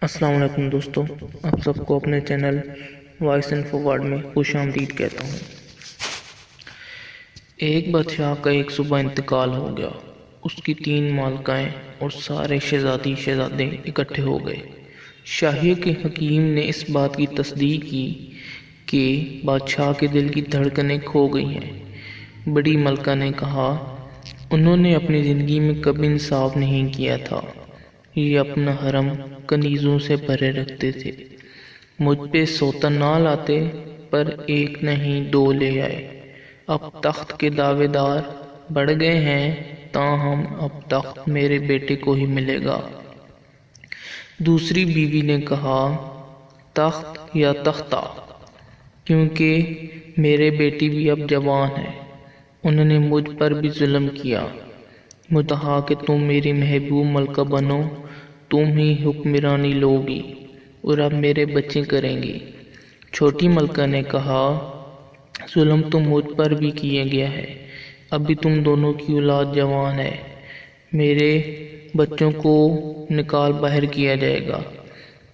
السلام علیکم دوستو، آپ سب کو اپنے چینل وائس اینڈ فارورڈ میں خوش آمدید کہتا ہوں۔ ایک بادشاہ کا ایک صبح انتقال ہو گیا۔ اس کی 3 مالکائیں اور سارے شہزادے اکٹھے ہو گئے۔ شاہی کے حکیم نے اس بات کی تصدیق کی کہ بادشاہ کے دل کی دھڑکنیں کھو گئی ہیں۔ بڑی ملکہ نے کہا، انہوں نے اپنی زندگی میں کبھی انصاف نہیں کیا تھا۔ یہ اپنا حرم کنیزوں سے بھرے رکھتے تھے۔ مجھ پہ سوتا نہ لاتے، پر 1 نہیں 2 لے آئے۔ اب تخت کے دعوے دار بڑھ گئے ہیں، تاہم اب تخت میرے بیٹے کو ہی ملے گا۔ دوسری بیوی نے کہا، تخت یا تختہ، کیونکہ میرے بیٹی بھی اب جوان ہے۔ انہوں نے مجھ پر بھی ظلم کیا۔ مجھے کہا کہ تم میری محبوب ملکہ بنو، تم ہی حکمرانی لوگی اور اب میرے بچے کریں گی۔ چھوٹی ملکہ نے کہا، ظلم تو مجھ پر بھی کیا گیا ہے، ابھی تم دونوں کی اولاد جوان ہے، میرے بچوں کو نکال باہر کیا جائے گا۔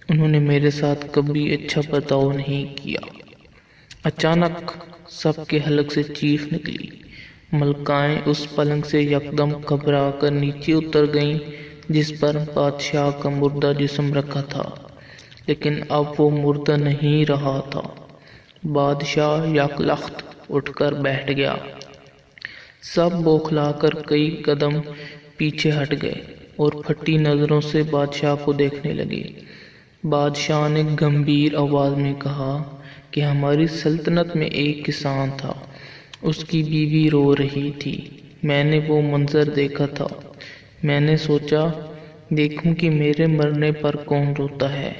انہوں نے میرے ساتھ کبھی اچھا برتاؤ نہیں کیا۔ اچانک سب کے حلق سے چیخ نکلی۔ ملکائیں اس پلنگ سے یکدم گھبرا کر نیچے اتر گئیں جس پر بادشاہ کا مردہ جسم رکھا تھا، لیکن اب وہ مردہ نہیں رہا تھا۔ بادشاہ یکلخت اٹھ کر بیٹھ گیا۔ سب بوکھلا کر کئی قدم پیچھے ہٹ گئے اور پھٹی نظروں سے بادشاہ کو دیکھنے لگے۔ بادشاہ نے گمبھیر آواز میں کہا کہ ہماری سلطنت میں ایک کسان تھا، اس کی بیوی رو رہی تھی، میں نے وہ منظر دیکھا تھا۔ میں نے سوچا دیکھوں کہ میرے مرنے پر کون روتا ہے۔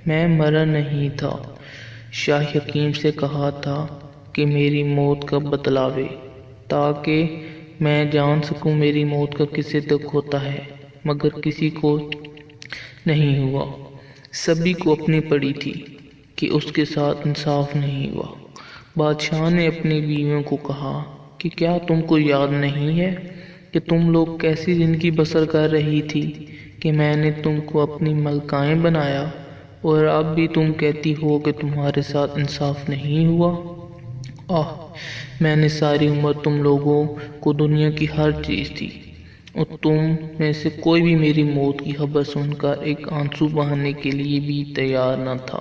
میں مرا نہیں تھا۔ شاہ حکیم سے کہا تھا کہ میری موت کا بتلاوے، تاکہ میں جان سکوں میری موت کا کسے دکھ ہوتا ہے، مگر کسی کو نہیں ہوا۔ سبھی کو اپنی پڑی تھی کہ اس کے ساتھ انصاف نہیں ہوا۔ بادشاہ نے اپنی بیویوں کو کہا کہ کیا تم کو یاد نہیں ہے کہ تم لوگ کیسی زندگی بسر کر رہی تھی، کہ میں نے تم کو اپنی ملکائیں بنایا اور اب بھی تم کہتی ہو کہ تمہارے ساتھ انصاف نہیں ہوا۔ میں نے ساری عمر تم لوگوں کو دنیا کی ہر چیز دی اور تم میں سے کوئی بھی میری موت کی خبر سن کر ایک آنسو بہانے کے لیے بھی تیار نہ تھا۔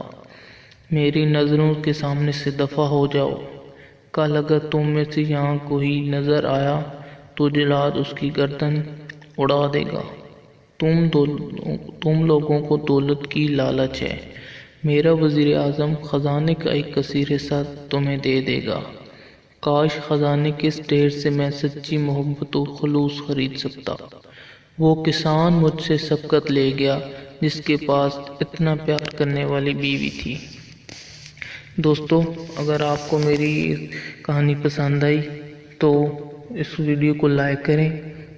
میری نظروں کے سامنے سے دفع ہو جاؤ۔ کل اگر تم میں سے یہاں کوئی نظر آیا تو جلاد اس کی گردن اڑا دے گا۔ تم لوگوں کو دولت کی لالچ ہے۔ میرا وزیر اعظم خزانے کا ایک کثیر حصہ تمہیں دے دے گا۔ کاش خزانے کے اس ڈھیر سے میں سچی محبت و خلوص خرید سکتا۔ وہ کسان مجھ سے سبقت لے گیا جس کے پاس اتنا پیار کرنے والی بیوی تھی۔ دوستو، اگر آپ کو میری کہانی پسند آئی تو اس ویڈیو کو لائک کریں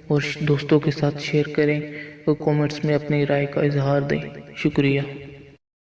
اور دوستوں کے ساتھ شیئر کریں اور کامنٹس میں اپنی رائے کا اظہار دیں۔ شکریہ۔